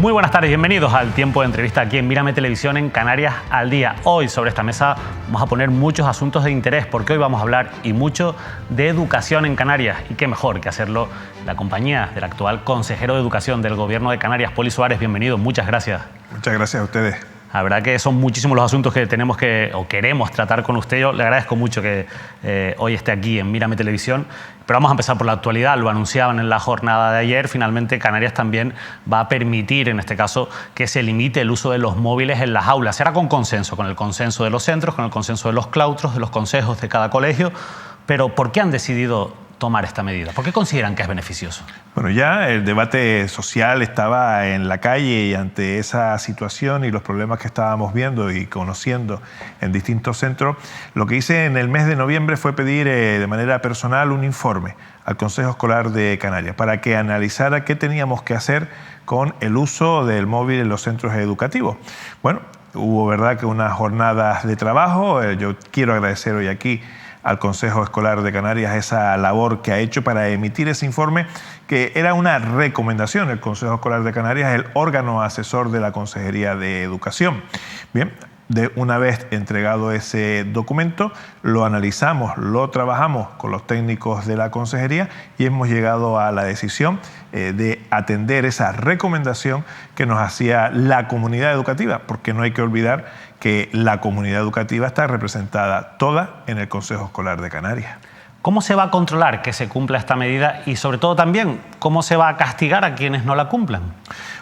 Muy buenas tardes, bienvenidos al tiempo de entrevista aquí en Mírame Televisión en Canarias al Día. Hoy sobre esta mesa vamos a poner muchos asuntos de interés porque hoy vamos a hablar y mucho de educación en Canarias. Y qué mejor que hacerlo en la compañía del actual consejero de Educación del Gobierno de Canarias, Poli Suárez. Bienvenido, muchas gracias. Muchas gracias a ustedes. La verdad que son muchísimos los asuntos que tenemos o queremos tratar con usted. Yo le agradezco mucho que hoy esté aquí en Mírame Televisión. Pero vamos a empezar por la actualidad. Lo anunciaban en la jornada de ayer. Finalmente, Canarias también va a permitir, en este caso, que se limite el uso de los móviles en las aulas. Será con consenso, con el consenso de los centros, con el consenso de los claustros, de los consejos de cada colegio. Pero ¿por qué han decidido tomar esta medida? ¿Por qué consideran que es beneficioso? Bueno, ya el debate social estaba en la calle y ante esa situación y los problemas que estábamos viendo y conociendo en distintos centros, lo que hice en el mes de noviembre fue pedir de manera personal un informe al Consejo Escolar de Canarias para que analizara qué teníamos que hacer con el uso del móvil en los centros educativos. Bueno, hubo verdad que unas jornadas de trabajo. Yo quiero agradecer hoy aquí al Consejo Escolar de Canarias esa labor que ha hecho para emitir ese informe, que era una recomendación. El Consejo Escolar de Canarias es el órgano asesor de la Consejería de Educación. Bien, una vez entregado ese documento, lo analizamos, lo trabajamos con los técnicos de la Consejería y hemos llegado a la decisión de atender esa recomendación que nos hacía la comunidad educativa, porque no hay que olvidar que la comunidad educativa está representada toda en el Consejo Escolar de Canarias. ¿Cómo se va a controlar que se cumpla esta medida y, sobre todo, también, cómo se va a castigar a quienes no la cumplan?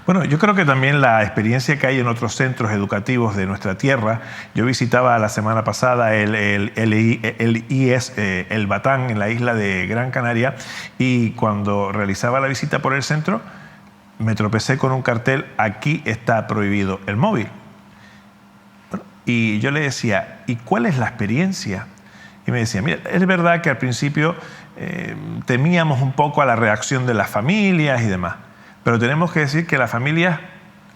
Bueno, yo creo que también la experiencia que hay en otros centros educativos de nuestra tierra. Yo visitaba la semana pasada el IES, el Batán, en la isla de Gran Canaria, y cuando realizaba la visita por el centro, me tropecé con un cartel: aquí está prohibido el móvil. Bueno, y yo le decía, ¿y cuál es la experiencia? Y me decía, mira, es verdad que al principio temíamos un poco a la reacción de las familias y demás, pero tenemos que decir que las familias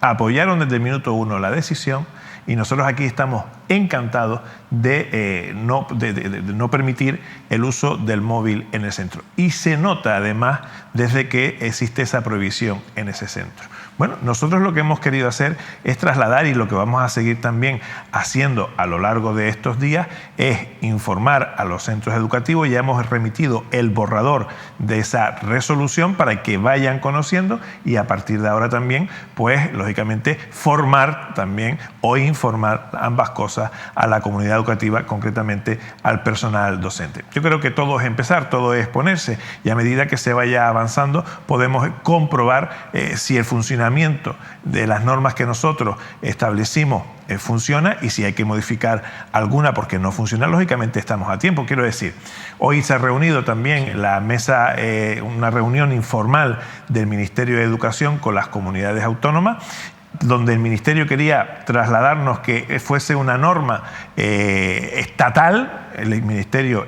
apoyaron desde el minuto uno la decisión y nosotros aquí estamos encantados de no permitir el uso del móvil en el centro. Y se nota además desde que existe esa prohibición en ese centro. Bueno, nosotros lo que hemos querido hacer es trasladar, y lo que vamos a seguir también haciendo a lo largo de estos días, es informar a los centros educativos. Ya hemos remitido el borrador de esa resolución para que vayan conociendo y a partir de ahora también, pues lógicamente, formar también o informar ambas cosas a la comunidad educativa, concretamente al personal docente. Yo creo que todo es empezar, todo es ponerse, y a medida que se vaya avanzando podemos comprobar si el funcionamiento de las normas que nosotros establecimos funciona, y si hay que modificar alguna porque no funciona, lógicamente estamos a tiempo. Quiero decir, hoy se ha reunido también la mesa, una reunión informal del Ministerio de Educación con las comunidades autónomas, donde el Ministerio quería trasladarnos que fuese una norma estatal. El Ministerio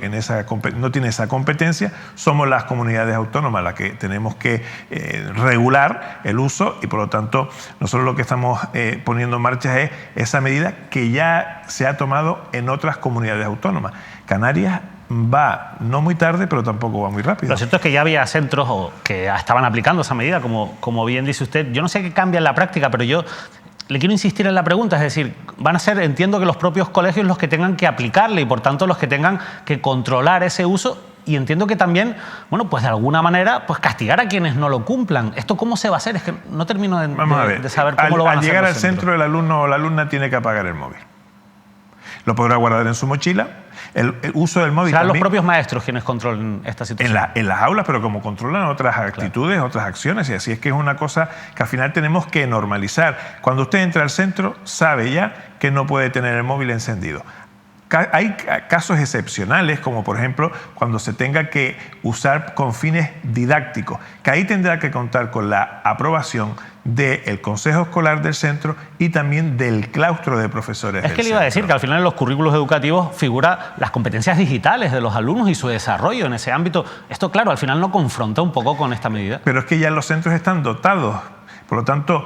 no tiene esa competencia, somos las comunidades autónomas las que tenemos que regular el uso, y por lo tanto nosotros lo que estamos poniendo en marcha es esa medida que ya se ha tomado en otras comunidades autónomas. Canarias va no muy tarde, pero tampoco va muy rápido. Lo cierto es que ya había centros que estaban aplicando esa medida, como bien dice usted. Yo no sé qué cambia en la práctica, pero yo le quiero insistir en la pregunta. Es decir, van a ser, entiendo que los propios colegios los que tengan que aplicarle y por tanto los que tengan que controlar ese uso, y entiendo que también, bueno, pues de alguna manera, pues castigar a quienes no lo cumplan. ¿Esto cómo se va a hacer? Es que no termino de saber cómo lo van a hacer. Al llegar al centro, el alumno o la alumna tiene que apagar el móvil. Lo podrá guardar en su mochila. El uso del móvil. Serán los propios maestros quienes controlen esta situación. En las aulas, pero como controlan otras actitudes, claro, otras acciones, y así es que es una cosa que al final tenemos que normalizar. Cuando usted entra al centro, sabe ya que no puede tener el móvil encendido. Hay casos excepcionales, como por ejemplo cuando se tenga que usar con fines didácticos, que ahí tendrá que contar con la aprobación del Consejo Escolar del centro y también del claustro de profesores del centro. Es que le iba a decir que al final en los currículos educativos figura las competencias digitales de los alumnos y su desarrollo en ese ámbito. Esto, claro, al final no confronta un poco con esta medida. Pero es que ya los centros están dotados. Por lo tanto,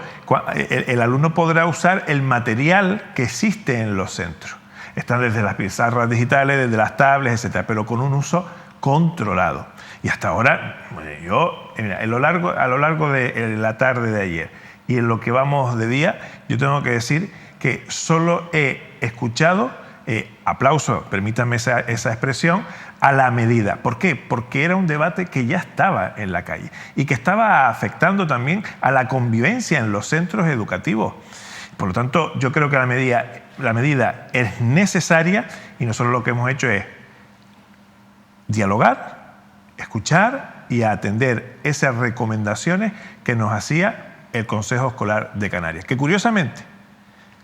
el alumno podrá usar el material que existe en los centros. Están desde las pizarras digitales, desde las tablets, etcétera, pero con un uso controlado. Y hasta ahora, a lo largo de la tarde de ayer y en lo que vamos de día, yo tengo que decir que solo he escuchado, aplauso, permítanme esa expresión, a la medida. ¿Por qué? Porque era un debate que ya estaba en la calle y que estaba afectando también a la convivencia en los centros educativos. Por lo tanto, yo creo que la medida es necesaria y nosotros lo que hemos hecho es dialogar, escuchar y atender esas recomendaciones que nos hacía el Consejo Escolar de Canarias, que curiosamente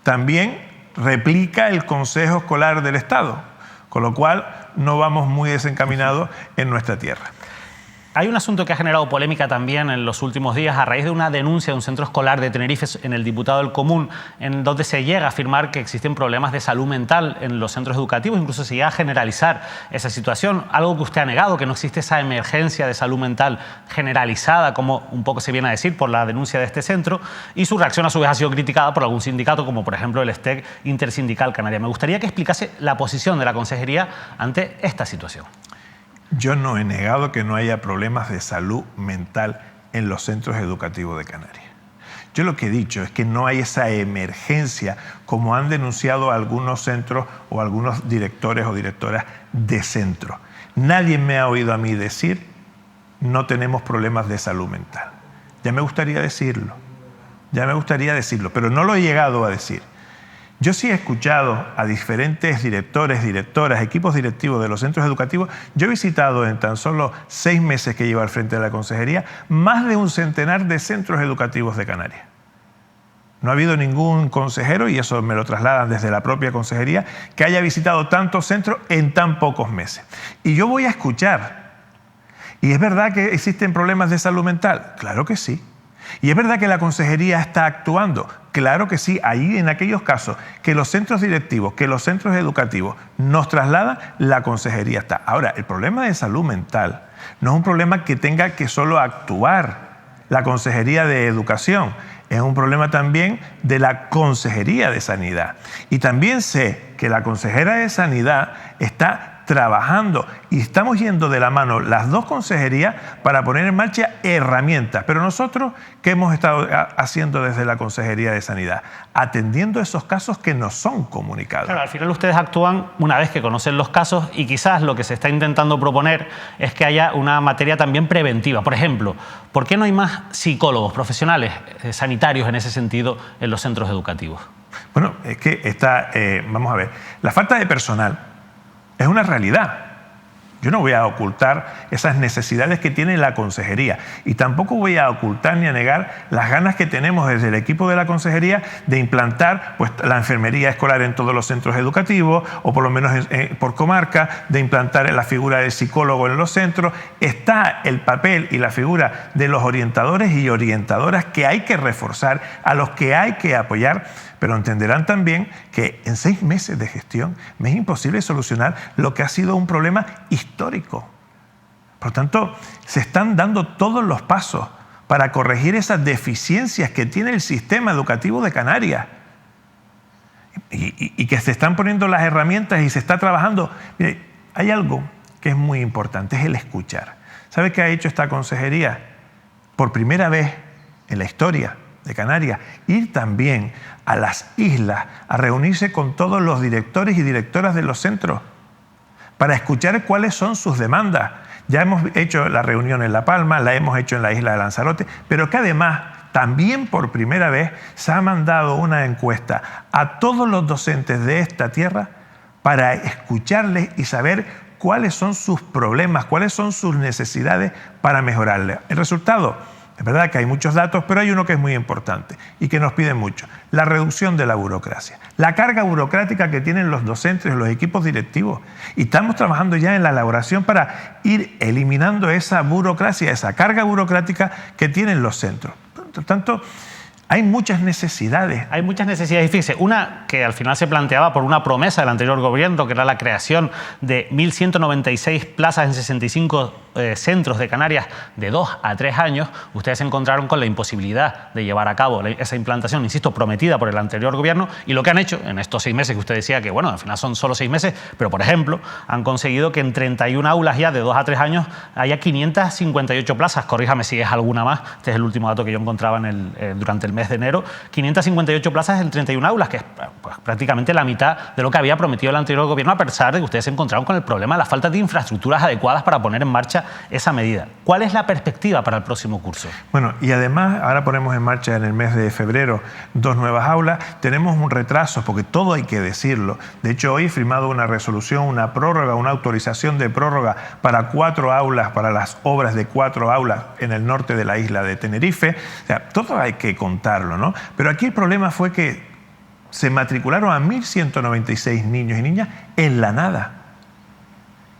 también replica el Consejo Escolar del Estado, con lo cual no vamos muy desencaminados en nuestra tierra. Hay un asunto que ha generado polémica también en los últimos días a raíz de una denuncia de un centro escolar de Tenerife en el Diputado del Común, en donde se llega a afirmar que existen problemas de salud mental en los centros educativos, incluso se llega a generalizar esa situación, algo que usted ha negado, que no existe esa emergencia de salud mental generalizada, como un poco se viene a decir por la denuncia de este centro, y su reacción a su vez ha sido criticada por algún sindicato, como por ejemplo el STEC Intersindical Canaria. Me gustaría que explicase la posición de la Consejería ante esta situación. Yo no he negado que no haya problemas de salud mental en los centros educativos de Canarias. Yo lo que he dicho es que no hay esa emergencia como han denunciado algunos centros o algunos directores o directoras de centros. Nadie me ha oído a mí decir no tenemos problemas de salud mental. Ya me gustaría decirlo, pero no lo he llegado a decir. Yo sí he escuchado a diferentes directores, directoras, equipos directivos de los centros educativos. Yo he visitado en tan solo 6 meses que llevo al frente de la Consejería más de un centenar de centros educativos de Canarias. No ha habido ningún consejero, y eso me lo trasladan desde la propia Consejería, que haya visitado tantos centros en tan pocos meses. Y yo voy a escuchar. ¿Y es verdad que existen problemas de salud mental? Claro que sí. ¿Y es verdad que la Consejería está actuando? Claro que sí, ahí en aquellos casos que los centros directivos, que los centros educativos nos trasladan, la Consejería está. Ahora, el problema de salud mental no es un problema que tenga que solo actuar la Consejería de Educación, es un problema también de la Consejería de Sanidad. Y también sé que la consejera de Sanidad está trabajando y estamos yendo de la mano las dos consejerías para poner en marcha herramientas. Pero nosotros, ¿qué hemos estado haciendo desde la Consejería de Sanidad? Atendiendo esos casos que nos son comunicados. Claro, al final ustedes actúan una vez que conocen los casos y quizás lo que se está intentando proponer es que haya una materia también preventiva. Por ejemplo, ¿por qué no hay más psicólogos profesionales sanitarios en ese sentido en los centros educativos? Bueno, es que está, vamos a ver, la falta de personal es una realidad. Yo no voy a ocultar esas necesidades que tiene la Consejería y tampoco voy a ocultar ni a negar las ganas que tenemos desde el equipo de la Consejería de implantar pues, la enfermería escolar en todos los centros educativos o por lo menos por comarca, de implantar la figura del psicólogo en los centros. Está el papel y la figura de los orientadores y orientadoras que hay que reforzar, a los que hay que apoyar, pero entenderán también que en 6 meses de gestión me es imposible solucionar lo que ha sido un problema histórico. Por tanto, se están dando todos los pasos para corregir esas deficiencias que tiene el sistema educativo de Canarias y que se están poniendo las herramientas y se está trabajando. Mire, hay algo que es muy importante, es el escuchar. ¿Sabe qué ha hecho esta consejería? Por primera vez en la historia de Canarias, ir también a las islas a reunirse con todos los directores y directoras de los centros para escuchar cuáles son sus demandas. Ya hemos hecho la reunión en La Palma, la hemos hecho en la isla de Lanzarote, pero que además también por primera vez se ha mandado una encuesta a todos los docentes de esta tierra para escucharles y saber cuáles son sus problemas, cuáles son sus necesidades para mejorarles. El resultado, es verdad que hay muchos datos, pero hay uno que es muy importante y que nos piden mucho: la reducción de la burocracia, la carga burocrática que tienen los docentes, los equipos directivos. Y estamos trabajando ya en la elaboración para ir eliminando esa burocracia, esa carga burocrática que tienen los centros. Por tanto, hay muchas necesidades. Hay muchas necesidades. Y fíjese, una que al final se planteaba por una promesa del anterior gobierno, que era la creación de 1.196 plazas en 65 centros de Canarias de 2 a 3 años, ustedes se encontraron con la imposibilidad de llevar a cabo esa implantación, insisto, prometida por el anterior gobierno, y lo que han hecho en estos 6 meses, que usted decía que, bueno, al final son solo 6 meses, pero, por ejemplo, han conseguido que en 31 aulas ya de 2 a 3 años haya 558 plazas, corríjame si es alguna más, este es el último dato que yo encontraba durante el mes de enero, 558 plazas en 31 aulas, que es pues, prácticamente la mitad de lo que había prometido el anterior gobierno, a pesar de que ustedes se encontraron con el problema de la falta de infraestructuras adecuadas para poner en marcha esa medida. ¿Cuál es la perspectiva para el próximo curso? Bueno, y además ahora ponemos en marcha en el mes de febrero 2 nuevas aulas. Tenemos un retraso, porque todo hay que decirlo. De hecho, hoy he firmado una resolución, una prórroga, una autorización de prórroga para 4 aulas, para las obras de 4 aulas en el norte de la isla de Tenerife. O sea, todo hay que contarlo, ¿no? Pero aquí el problema fue que se matricularon a 1.196 niños y niñas en la nada.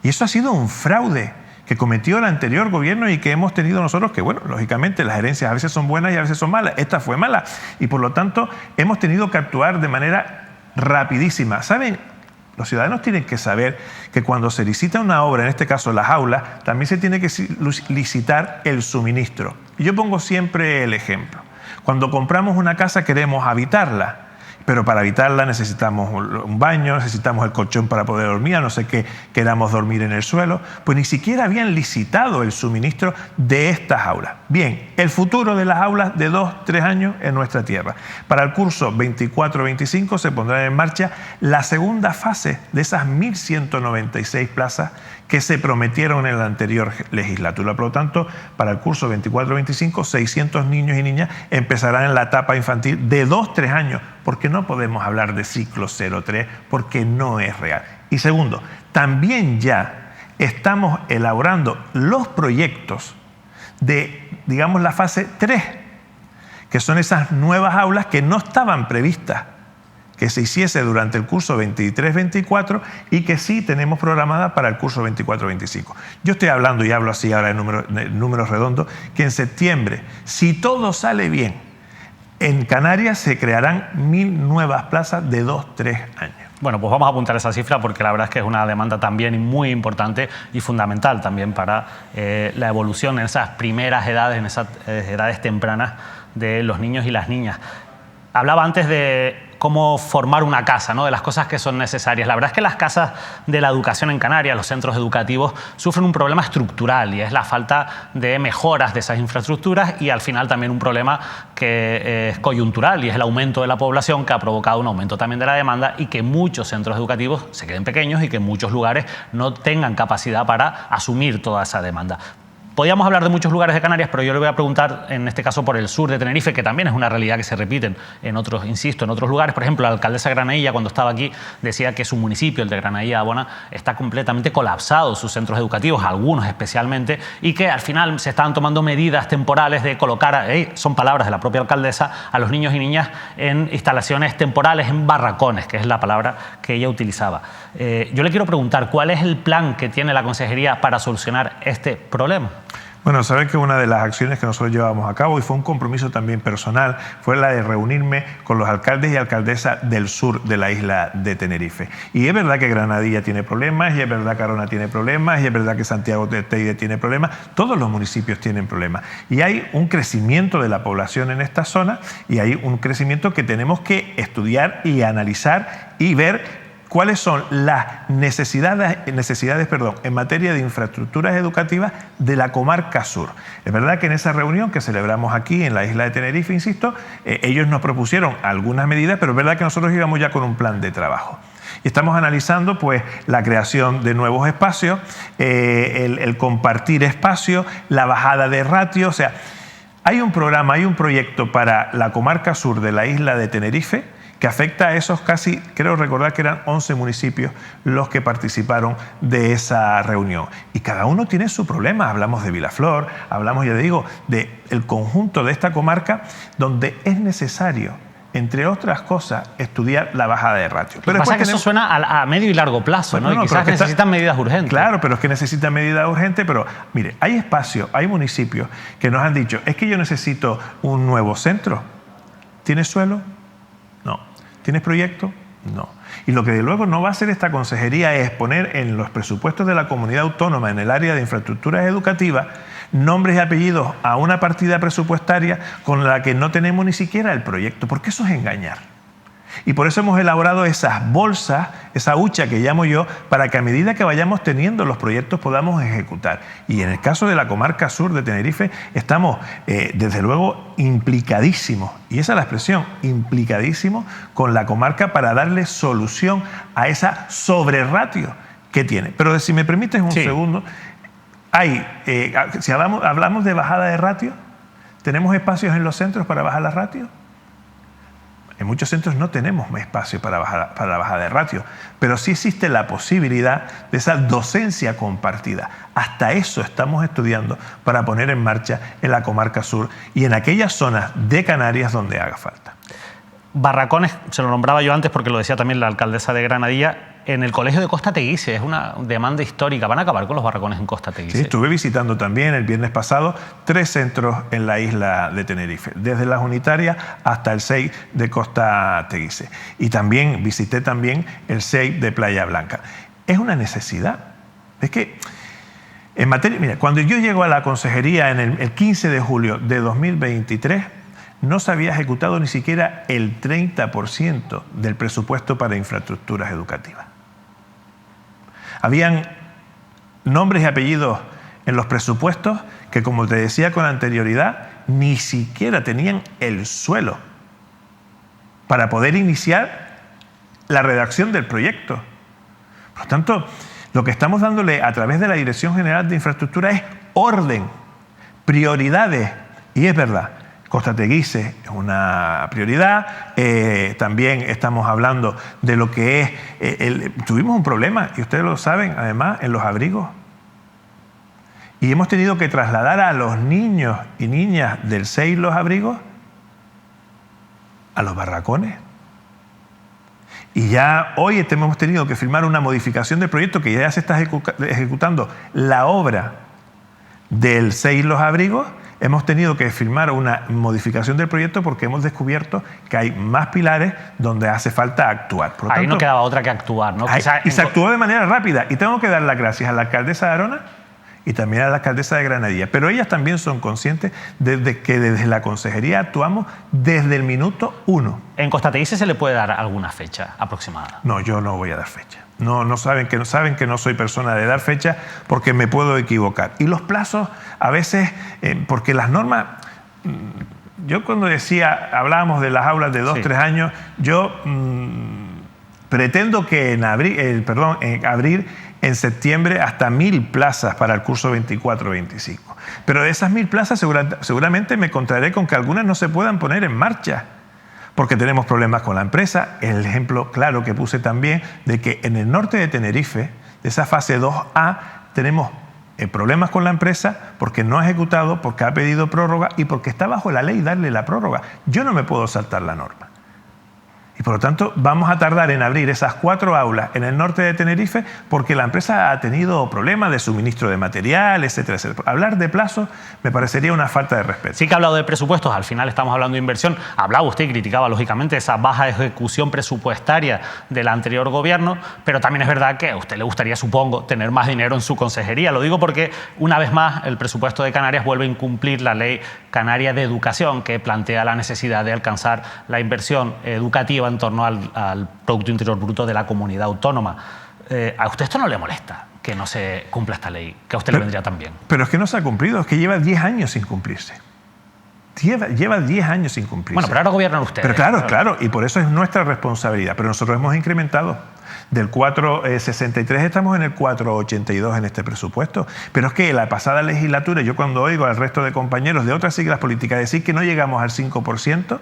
Y eso ha sido un fraude que cometió el anterior gobierno y que hemos tenido nosotros, que bueno, lógicamente las gerencias a veces son buenas y a veces son malas. Esta fue mala y por lo tanto hemos tenido que actuar de manera rapidísima. ¿Saben? Los ciudadanos tienen que saber que cuando se licita una obra, en este caso las aulas, también se tiene que licitar el suministro. Y yo pongo siempre el ejemplo. Cuando compramos una casa queremos habitarla, pero para habitarla necesitamos un baño, necesitamos el colchón para poder dormir, a no ser que queramos dormir en el suelo. Pues ni siquiera habían licitado el suministro de estas aulas. Bien, el futuro de las aulas de 2-3 años en nuestra tierra. Para el curso 24-25 se pondrá en marcha la segunda fase de esas 1.196 plazas que se prometieron en la anterior legislatura. Por lo tanto, para el curso 24-25, 600 niños y niñas empezarán en la etapa infantil de 2-3 años, porque no podemos hablar de ciclo 0-3, porque no es real. Y segundo, también ya estamos elaborando los proyectos de, digamos, la fase 3, que son esas nuevas aulas que no estaban previstas que se hiciese durante el curso 23-24 y que sí tenemos programada para el curso 24-25. Yo estoy hablando, y hablo así ahora en números redondos, que en septiembre, si todo sale bien, en Canarias se crearán 1.000 nuevas plazas de 2-3 años. Bueno, pues vamos a apuntar esa cifra porque la verdad es que es una demanda también muy importante y fundamental también para la evolución en esas primeras edades, en esas edades tempranas de los niños y las niñas. Hablaba antes de cómo formar una casa, ¿no? De las cosas que son necesarias. La verdad es que las casas de la educación en Canarias, los centros educativos, sufren un problema estructural y es la falta de mejoras de esas infraestructuras y al final también un problema que es coyuntural y es el aumento de la población que ha provocado un aumento también de la demanda y que muchos centros educativos se queden pequeños y que en muchos lugares no tengan capacidad para asumir toda esa demanda. Podríamos hablar de muchos lugares de Canarias, pero yo le voy a preguntar, en este caso, por el sur de Tenerife, que también es una realidad que se repite en otros, insisto, en otros lugares. Por ejemplo, la alcaldesa Granadilla, cuando estaba aquí, decía que su municipio, el de Granadilla de Abona, está completamente colapsado, sus centros educativos, algunos especialmente, y que al final se estaban tomando medidas temporales de colocar, son palabras de la propia alcaldesa, a los niños y niñas en instalaciones temporales, en barracones, que es la palabra que ella utilizaba. Yo le quiero preguntar, ¿cuál es el plan que tiene la consejería para solucionar este problema? Bueno, saben que una de las acciones que nosotros llevamos a cabo, y fue un compromiso también personal, fue la de reunirme con los alcaldes y alcaldesas del sur de la isla de Tenerife. Y es verdad que Granadilla tiene problemas, y es verdad que Arona tiene problemas, y es verdad que Santiago de Teide tiene problemas, todos los municipios tienen problemas. Y hay un crecimiento de la población en esta zona, y hay un crecimiento que tenemos que estudiar y analizar y ver cuáles son las necesidades en materia de infraestructuras educativas de la comarca sur. Es verdad que en esa reunión que celebramos aquí en la isla de Tenerife, insisto, ellos nos propusieron algunas medidas, pero es verdad que nosotros íbamos ya con un plan de trabajo. Y estamos analizando pues la creación de nuevos espacios, el compartir espacios, la bajada de ratio. O sea, hay un programa, hay un proyecto para la comarca sur de la isla de Tenerife que afecta a esos casi, creo recordar que eran 11 municipios los que participaron de esa reunión. Y cada uno tiene su problema. Hablamos de Vilaflor, hablamos, ya digo, del conjunto de esta comarca donde es necesario, entre otras cosas, estudiar la bajada de ratio. Pero pasa que eso suena a medio y largo plazo, ¿no? Y quizás necesitan medidas urgentes. Claro, pero es que necesitan medidas urgentes. Pero mire, hay espacios, hay municipios que nos han dicho, es que yo necesito un nuevo centro. ¿Tienes suelo? No. ¿Tienes proyecto? No. Y lo que de luego no va a hacer esta consejería es poner en los presupuestos de la comunidad autónoma, en el área de infraestructuras educativas, nombres y apellidos a una partida presupuestaria con la que no tenemos ni siquiera el proyecto, porque eso es engañar. Y por eso hemos elaborado esas bolsas, esa hucha que llamo yo, para que a medida que vayamos teniendo los proyectos podamos ejecutar. Y en el caso de la comarca sur de Tenerife estamos, desde luego, implicadísimos, y esa es la expresión, implicadísimos con la comarca para darle solución a esa sobreratio que tiene. Pero si me permites un segundo, si hablamos de bajada de ratio, ¿tenemos espacios en los centros para bajar la ratio? En muchos centros no tenemos espacio para la bajada de ratio, pero sí existe la posibilidad de esa docencia compartida. Hasta eso estamos estudiando para poner en marcha en la comarca sur y en aquellas zonas de Canarias donde haga falta. Barracones, se lo nombraba yo antes porque lo decía también la alcaldesa de Granadilla, en el colegio de Costa Teguise, es una demanda histórica. ¿Van a acabar con los barracones en Costa Teguise? Sí, estuve visitando también el viernes pasado 3 centros en la isla de Tenerife, desde las unitarias hasta el SEI de Costa Teguise. Y también visité el SEI de Playa Blanca. Es una necesidad. Es que en materia, mira, cuando yo llego a la consejería en el 15 de julio de 2023, no se había ejecutado ni siquiera el 30% del presupuesto para infraestructuras educativas. Habían nombres y apellidos en los presupuestos que, como te decía con anterioridad, ni siquiera tenían el suelo para poder iniciar la redacción del proyecto. Por lo tanto, lo que estamos dándole a través de la Dirección General de Infraestructura es orden, prioridades, y es verdad. Costa Teguise es una prioridad, también estamos hablando de lo que es, tuvimos un problema, y ustedes lo saben, además, en los abrigos. Y hemos tenido que trasladar a los niños y niñas del SEI Los Abrigos a los barracones. Y ya hoy hemos tenido que firmar una modificación del proyecto que ya se está ejecutando la obra del SEI Los Abrigos. Hemos tenido que firmar una modificación del proyecto porque hemos descubierto que hay más pilares donde hace falta actuar. Por lo Ahí tanto, no quedaba otra que actuar, ¿no? Y se actuó de manera rápida. Y tengo que dar las gracias a la alcaldesa de Arona y también a la alcaldesa de Granadilla. Pero ellas también son conscientes de que desde la consejería actuamos desde el minuto 1. ¿En Costa Teguise se le puede dar alguna fecha aproximada? No, yo no voy a dar fecha. No saben que no soy persona de dar fecha porque me puedo equivocar. Y los plazos a veces, porque las normas, yo cuando hablábamos de las aulas de 2-3 años, yo pretendo que en abrir en septiembre hasta 1000 plazas para el curso 24-25. Pero de esas 1000 plazas seguramente me encontraré con que algunas no se puedan poner en marcha, porque tenemos problemas con la empresa. El ejemplo claro que puse también de que en el norte de Tenerife, de esa fase 2A, tenemos problemas con la empresa porque no ha ejecutado, porque ha pedido prórroga y porque está bajo la ley darle la prórroga. Yo no me puedo saltar la norma. Y por lo tanto vamos a tardar en abrir esas 4 aulas en el norte de Tenerife porque la empresa ha tenido problemas de suministro de material, etcétera, etcétera. Hablar de plazos me parecería una falta de respeto. Sí que ha hablado de presupuestos, al final estamos hablando de inversión. Hablaba usted y criticaba lógicamente esa baja ejecución presupuestaria del anterior gobierno, pero también es verdad que a usted le gustaría, supongo, tener más dinero en su consejería. Lo digo porque una vez más el presupuesto de Canarias vuelve a incumplir la Ley Canaria de Educación, que plantea la necesidad de alcanzar la inversión educativa en torno al Producto Interior Bruto de la comunidad autónoma. ¿A usted esto no le molesta, que no se cumpla esta ley? Que a usted le vendría también. Pero es que no se ha cumplido, es que lleva 10 años sin cumplirse. Lleva 10 años sin cumplirse. Bueno, pero ahora gobiernan ustedes. Pero claro, y por eso es nuestra responsabilidad. Pero nosotros hemos incrementado. Del 4,63 estamos en el 4,82 en este presupuesto. Pero es que la pasada legislatura, yo cuando oigo al resto de compañeros de otras siglas políticas decir que no llegamos al 5%,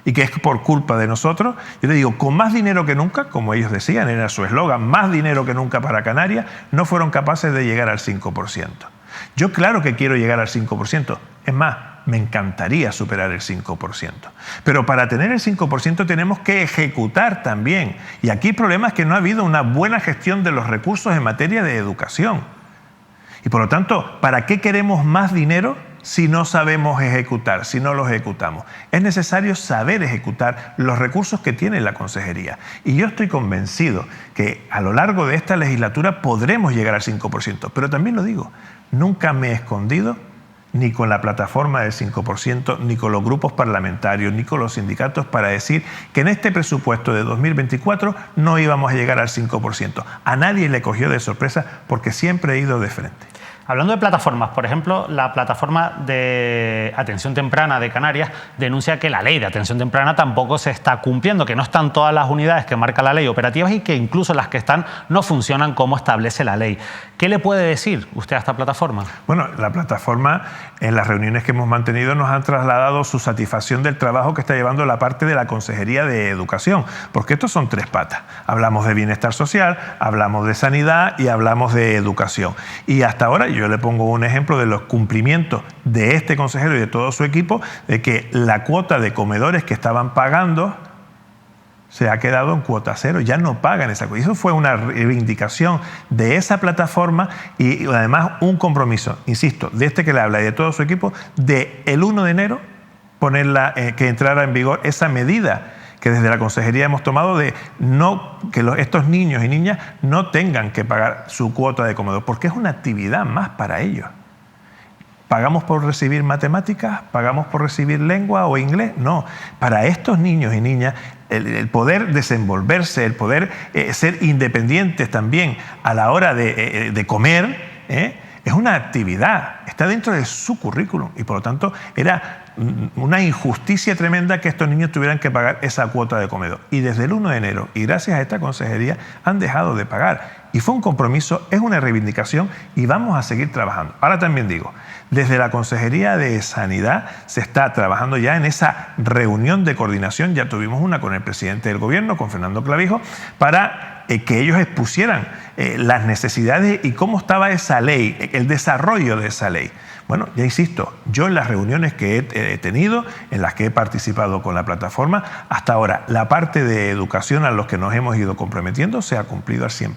y que es por culpa de nosotros, yo le digo, con más dinero que nunca, como ellos decían, era su eslogan, más dinero que nunca para Canarias, no fueron capaces de llegar al 5%. Yo claro que quiero llegar al 5%, es más, me encantaría superar el 5%. Pero para tener el 5% tenemos que ejecutar también. Y aquí el problema es que no ha habido una buena gestión de los recursos en materia de educación. Y por lo tanto, ¿para qué queremos más dinero si no sabemos ejecutar, si no los ejecutamos. Es necesario saber ejecutar los recursos que tiene la consejería. Y yo estoy convencido que a lo largo de esta legislatura podremos llegar al 5%. Pero también lo digo, nunca me he escondido ni con la plataforma del 5%, ni con los grupos parlamentarios, ni con los sindicatos para decir que en este presupuesto de 2024 no íbamos a llegar al 5%. A nadie le cogió de sorpresa porque siempre he ido de frente. Hablando de plataformas, por ejemplo, la plataforma de atención temprana de Canarias denuncia que la ley de atención temprana tampoco se está cumpliendo, que no están todas las unidades que marca la ley operativas y que incluso las que están no funcionan como establece la ley. ¿Qué le puede decir usted a esta plataforma? Bueno, la plataforma, en las reuniones que hemos mantenido, nos han trasladado su satisfacción del trabajo que está llevando la parte de la Consejería de Educación, porque estos son tres patas. Hablamos de bienestar social, hablamos de sanidad y hablamos de educación. Y hasta ahora yo le pongo un ejemplo de los cumplimientos de este consejero y de todo su equipo, de que la cuota de comedores que estaban pagando se ha quedado en cuota cero, ya no pagan esa cuota. Y eso fue una reivindicación de esa plataforma y además un compromiso, insisto, de este que le habla y de todo su equipo, de el 1 de enero ponerla, que entrara en vigor esa medida que desde la consejería hemos tomado de estos niños y niñas no tengan que pagar su cuota de comedor, porque es una actividad más para ellos. ¿Pagamos por recibir matemáticas? ¿Pagamos por recibir lengua o inglés? No. Para estos niños y niñas, el poder desenvolverse, el poder ser independientes también a la hora de comer, es una actividad, está dentro de su currículum y por lo tanto era una injusticia tremenda que estos niños tuvieran que pagar esa cuota de comedor. Y desde el 1 de enero, y gracias a esta consejería, han dejado de pagar. Y fue un compromiso, es una reivindicación y vamos a seguir trabajando. Ahora también digo, desde la Consejería de Sanidad se está trabajando ya en esa reunión de coordinación, ya tuvimos una con el presidente del gobierno, con Fernando Clavijo, para que ellos expusieran las necesidades y cómo estaba esa ley, el desarrollo de esa ley. Bueno, ya insisto, yo en las reuniones que he tenido, en las que he participado con la plataforma, hasta ahora la parte de educación a los que nos hemos ido comprometiendo se ha cumplido al 100%.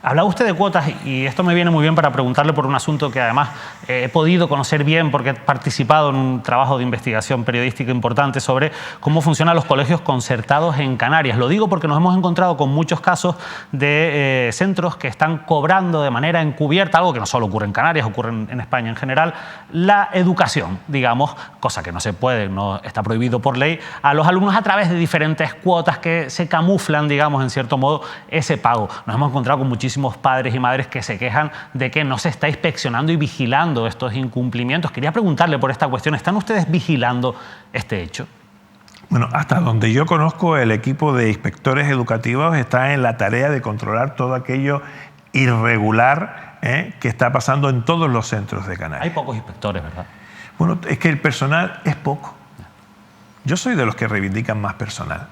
Hablaba usted de cuotas y esto me viene muy bien para preguntarle por un asunto que además he podido conocer bien porque he participado en un trabajo de investigación periodística importante sobre cómo funcionan los colegios concertados en Canarias. Lo digo porque nos hemos encontrado con muchos casos de centros que están cobrando de manera encubierta, algo que no solo ocurre en Canarias, ocurre en España en general, la educación, digamos, cosa que no se puede, no está prohibido por ley, a los alumnos a través de diferentes cuotas que se camuflan, digamos, en cierto modo, ese pago. Nos hemos encontrado con muchísimos padres y madres que se quejan de que no se está inspeccionando y vigilando estos incumplimientos. Quería preguntarle por esta cuestión, ¿están ustedes vigilando este hecho? Bueno, hasta donde yo conozco, el equipo de inspectores educativos está en la tarea de controlar todo aquello irregular que está pasando en todos los centros de Canarias. Hay pocos inspectores, ¿verdad? Bueno, es que el personal es poco. Yo soy de los que reivindican más personal.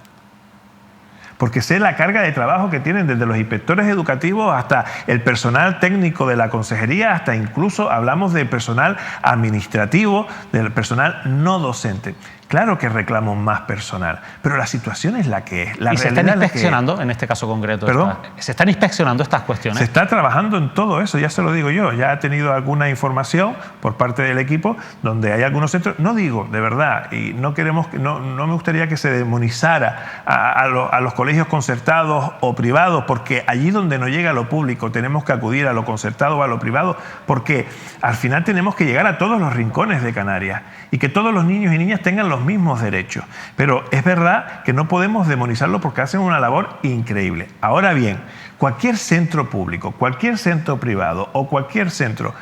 Porque sé la carga de trabajo que tienen desde los inspectores educativos hasta el personal técnico de la consejería, hasta incluso hablamos de personal administrativo, del personal no docente. Claro que reclamo más personal, pero la situación es la que es. ¿Y se están inspeccionando en este caso concreto? ¿Perdón? ¿Se están inspeccionando estas cuestiones? Se está trabajando en todo eso, ya se lo digo yo. Ya he tenido alguna información por parte del equipo donde hay algunos centros, no digo, de verdad, y no me gustaría que se demonizara a los colegios concertados o privados, porque allí donde no llega lo público tenemos que acudir a lo concertado o a lo privado, porque al final tenemos que llegar a todos los rincones de Canarias y que todos los niños y niñas tengan los mismos derechos. Pero es verdad que no podemos demonizarlo porque hacen una labor increíble. Ahora bien, cualquier centro público, cualquier centro privado o cualquier centro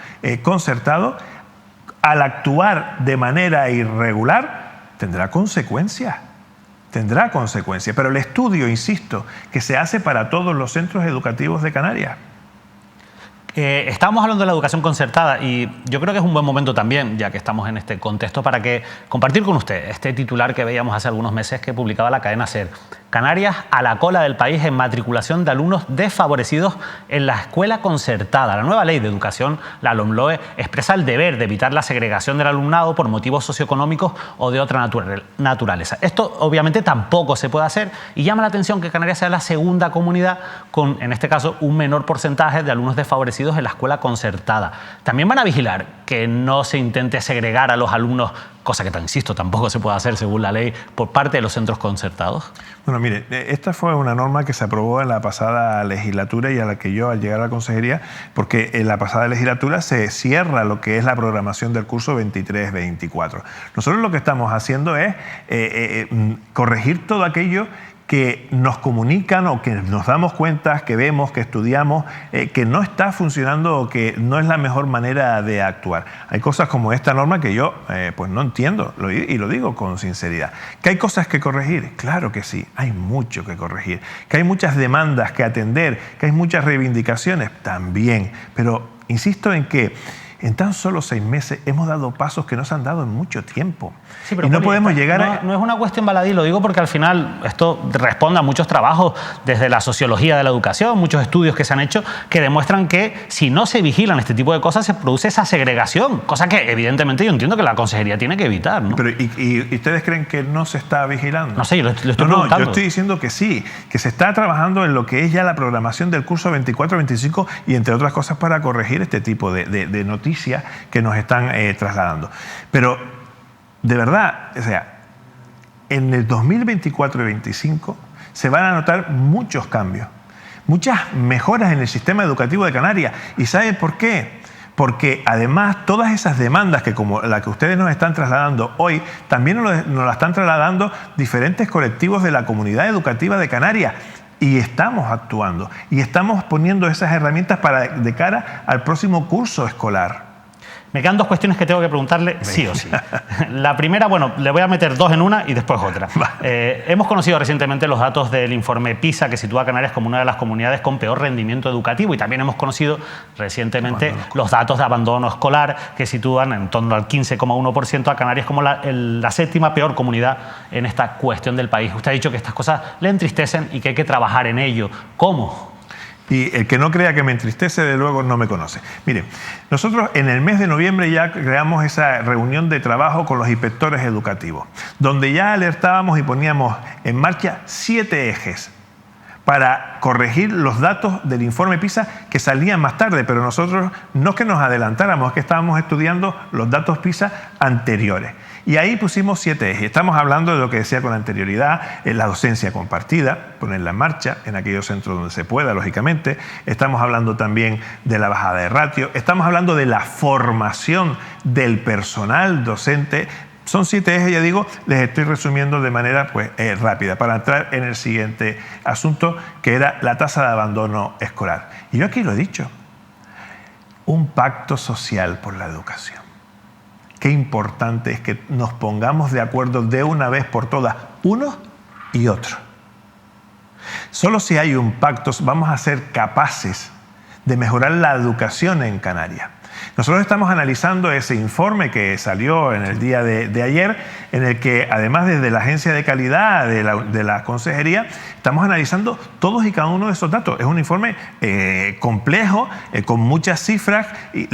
concertado, al actuar de manera irregular, tendrá consecuencias. Tendrá consecuencias. Pero el estudio, insisto, que se hace para todos los centros educativos de Canarias. Estábamos hablando de la educación concertada y yo creo que es un buen momento también, ya que estamos en este contexto, para compartir con usted este titular que veíamos hace algunos meses que publicaba la cadena SER. Canarias a la cola del país en matriculación de alumnos desfavorecidos en la escuela concertada. La nueva ley de educación, la LOMLOE, expresa el deber de evitar la segregación del alumnado por motivos socioeconómicos o de otra naturaleza. Esto obviamente tampoco se puede hacer y llama la atención que Canarias sea la segunda comunidad con, en este caso, un menor porcentaje de alumnos desfavorecidos favorecidos en la escuela concertada. ¿También van a vigilar que no se intente segregar a los alumnos, cosa que, insisto, tampoco se puede hacer según la ley, por parte de los centros concertados? Bueno, mire, esta fue una norma que se aprobó en la pasada legislatura y a la que yo, al llegar a la consejería, porque en la pasada legislatura se cierra lo que es la programación del curso 23-24. Nosotros lo que estamos haciendo es corregir todo aquello que nos comunican o que nos damos cuenta, que vemos, que estudiamos, que no está funcionando o que no es la mejor manera de actuar. Hay cosas como esta norma que yo pues no entiendo y lo digo con sinceridad. ¿Que hay cosas que corregir? Claro que sí, hay mucho que corregir. ¿Que hay muchas demandas que atender? ¿Que hay muchas reivindicaciones? También. Pero insisto en que en tan solo 6 meses hemos dado pasos que no se han dado en mucho tiempo. Sí, pero y no podemos llegar a... No es una cuestión baladí, lo digo porque al final esto responde a muchos trabajos desde la sociología de la educación, muchos estudios que se han hecho que demuestran que si no se vigilan este tipo de cosas se produce esa segregación, cosa que evidentemente yo entiendo que la consejería tiene que evitar, ¿no? Pero ¿y ustedes creen que no se está vigilando? No sé, yo lo estoy preguntando. No, yo estoy diciendo que sí, que se está trabajando en lo que es ya la programación del curso 24-25 y entre otras cosas para corregir este tipo de noticias que nos están trasladando. Pero, de verdad, o sea, en el 2024 y 2025 se van a notar muchos cambios, muchas mejoras en el sistema educativo de Canarias. ¿Y saben por qué? Porque además todas esas demandas que como la que ustedes nos están trasladando hoy, también nos la están trasladando diferentes colectivos de la comunidad educativa de Canarias. Y estamos actuando y estamos poniendo esas herramientas de cara al próximo curso escolar. Me quedan 2 cuestiones que tengo que preguntarle sí o sí. La primera, bueno, le voy a meter 2 en una y después otra. Hemos conocido recientemente los datos del informe PISA que sitúa a Canarias como una de las comunidades con peor rendimiento educativo y también hemos conocido recientemente los datos de abandono escolar que sitúan en torno al 15,1% a Canarias como la 7ª peor comunidad en esta cuestión del país. Usted ha dicho que estas cosas le entristecen y que hay que trabajar en ello. ¿Cómo? Y el que no crea que me entristece, de luego no me conoce. Mire, nosotros en el mes de noviembre ya creamos esa reunión de trabajo con los inspectores educativos, donde ya alertábamos y poníamos en marcha 7 ejes para corregir los datos del informe PISA que salían más tarde, pero nosotros no es que nos adelantáramos, es que estábamos estudiando los datos PISA anteriores. Y ahí pusimos 7 ejes. Estamos hablando de lo que decía con anterioridad, la docencia compartida, ponerla en marcha en aquellos centros donde se pueda, lógicamente. Estamos hablando también de la bajada de ratio. Estamos hablando de la formación del personal docente. Son 7 ejes, ya digo, les estoy resumiendo de manera rápida para entrar en el siguiente asunto, que era la tasa de abandono escolar. Y yo aquí lo he dicho, un pacto social por la educación. Qué importante es que nos pongamos de acuerdo de una vez por todas, uno y otro. Solo si hay un pacto vamos a ser capaces de mejorar la educación en Canarias. Nosotros estamos analizando ese informe que salió en el día de ayer, en el que además desde la agencia de calidad de la consejería, estamos analizando todos y cada uno de esos datos. Es un informe complejo, con muchas cifras,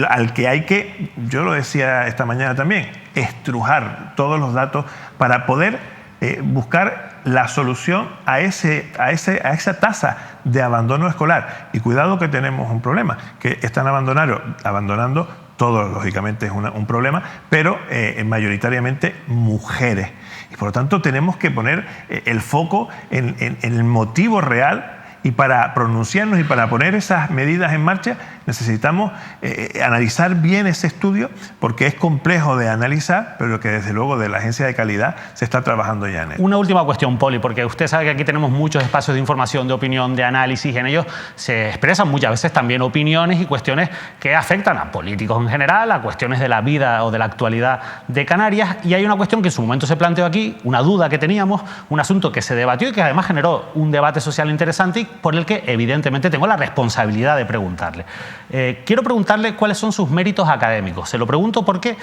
al que hay que, yo lo decía esta mañana también, estrujar todos los datos para poder buscar la solución a esa tasa de abandono escolar. Y cuidado que tenemos un problema, que están abandonando, todo lógicamente es un problema, pero mayoritariamente mujeres. Y por lo tanto tenemos que poner el foco en el motivo real. Y para pronunciarnos y para poner esas medidas en marcha necesitamos analizar bien ese estudio, porque es complejo de analizar, pero que desde luego de la agencia de calidad se está trabajando ya en él. Una última cuestión, Poli, porque usted sabe que aquí tenemos muchos espacios de información, de opinión, de análisis, y en ellos se expresan muchas veces también opiniones y cuestiones que afectan a políticos en general, a cuestiones de la vida o de la actualidad de Canarias, y hay una cuestión que en su momento se planteó aquí, una duda que teníamos, un asunto que se debatió y que además generó un debate social interesante y por el que evidentemente tengo la responsabilidad de preguntarle. Quiero preguntarle cuáles son sus méritos académicos. Se lo pregunto porque,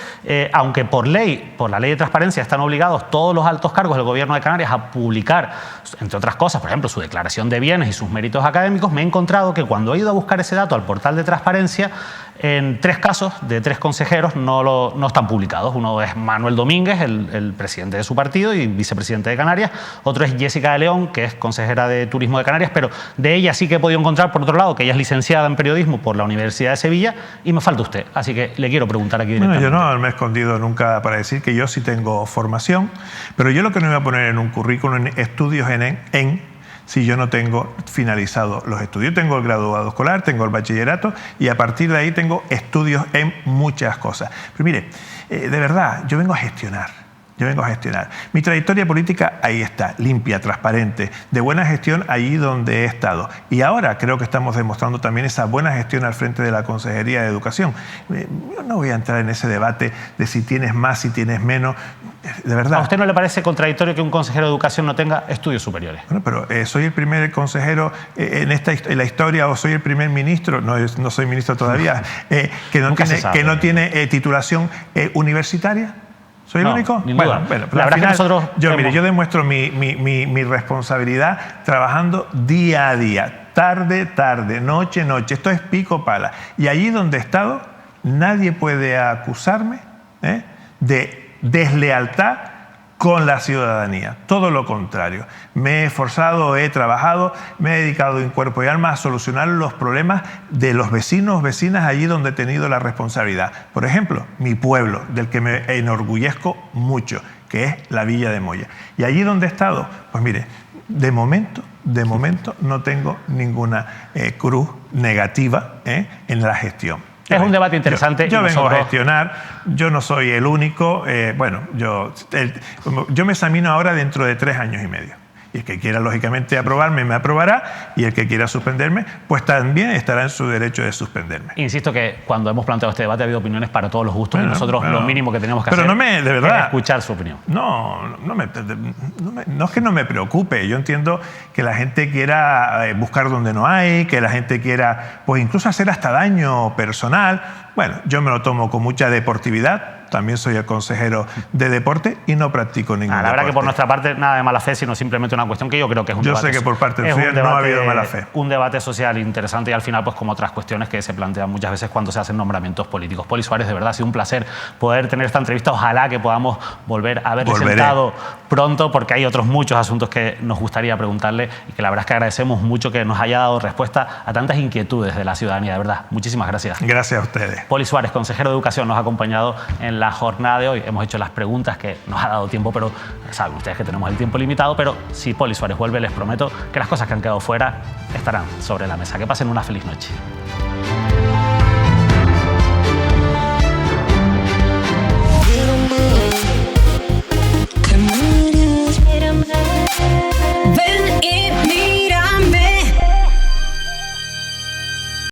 aunque por la ley de transparencia están obligados todos los altos cargos del Gobierno de Canarias a publicar, entre otras cosas, por ejemplo, su declaración de bienes y sus méritos académicos, me he encontrado que cuando he ido a buscar ese dato al portal de transparencia, En 3 casos de 3 consejeros no están publicados. Uno es Manuel Domínguez, el presidente de su partido y vicepresidente de Canarias. Otro es Jessica de León, que es consejera de Turismo de Canarias, pero de ella sí que he podido encontrar, por otro lado, que ella es licenciada en periodismo por la Universidad de Sevilla, y me falta usted. Así que le quiero preguntar aquí directamente. Bueno, yo no me he escondido nunca para decir que yo sí tengo formación, pero yo lo que no voy a poner en un currículum estudios si yo no tengo finalizado los estudios. Yo tengo el graduado escolar, tengo el bachillerato y a partir de ahí tengo estudios en muchas cosas. Pero mire, de verdad, yo vengo a gestionar. Mi trayectoria política ahí está, limpia, transparente, de buena gestión allí donde he estado. Y ahora creo que estamos demostrando también esa buena gestión al frente de la Consejería de Educación. Yo no voy a entrar en ese debate de si tienes más, si tienes menos. De verdad. ¿A usted no le parece contradictorio que un consejero de Educación no tenga estudios superiores? Bueno, pero soy el primer consejero en la historia, o soy el primer ministro, no soy ministro todavía, que no tiene titulación universitaria. ¿Soy el único? Bueno, la verdad es que yo demuestro mi responsabilidad trabajando día a día, tarde, noche. Esto es pico pala. Y allí donde he estado, nadie puede acusarme de deslealtad con la ciudadanía. Todo lo contrario. Me he esforzado, he trabajado, me he dedicado en cuerpo y alma a solucionar los problemas de los vecinos, vecinas allí donde he tenido la responsabilidad. Por ejemplo, mi pueblo, del que me enorgullezco mucho, que es la Villa de Moya. Y allí donde he estado, pues mire, de momento no tengo ninguna cruz negativa en la gestión. Es un debate interesante. Yo vengo a gestionar, yo no soy el único. Yo me examino ahora dentro de 3 años y medio. Y el que quiera, lógicamente, aprobarme, me aprobará. Y el que quiera suspenderme, pues también estará en su derecho de suspenderme. Insisto que cuando hemos planteado este debate ha habido opiniones para todos los gustos y nosotros lo mínimo que tenemos que hacer es escuchar su opinión. No es que no me preocupe. Yo entiendo que la gente quiera buscar donde no hay, que la gente quiera, pues incluso hacer hasta daño personal. Bueno, yo me lo tomo con mucha deportividad. También soy el consejero de deporte y no practico ningún deporte. La verdad que por nuestra parte nada de mala fe, sino simplemente una cuestión que yo creo que es un debate. Yo sé que por parte suya no ha habido mala fe. Un debate social interesante y al final, pues como otras cuestiones que se plantean muchas veces cuando se hacen nombramientos políticos. Poli Suárez, de verdad ha sido un placer poder tener esta entrevista. Ojalá que podamos volver a verle sentado pronto, porque hay otros muchos asuntos que nos gustaría preguntarle y que la verdad es que agradecemos mucho que nos haya dado respuesta a tantas inquietudes de la ciudadanía. De verdad, muchísimas gracias. Gracias a ustedes. Poli Suárez, consejero de Educación, nos ha acompañado en la jornada de hoy. Hemos hecho las preguntas que nos ha dado tiempo, pero saben ustedes que tenemos el tiempo limitado, pero si Poli Suárez vuelve, les prometo que las cosas que han quedado fuera estarán sobre la mesa. Que pasen una feliz noche.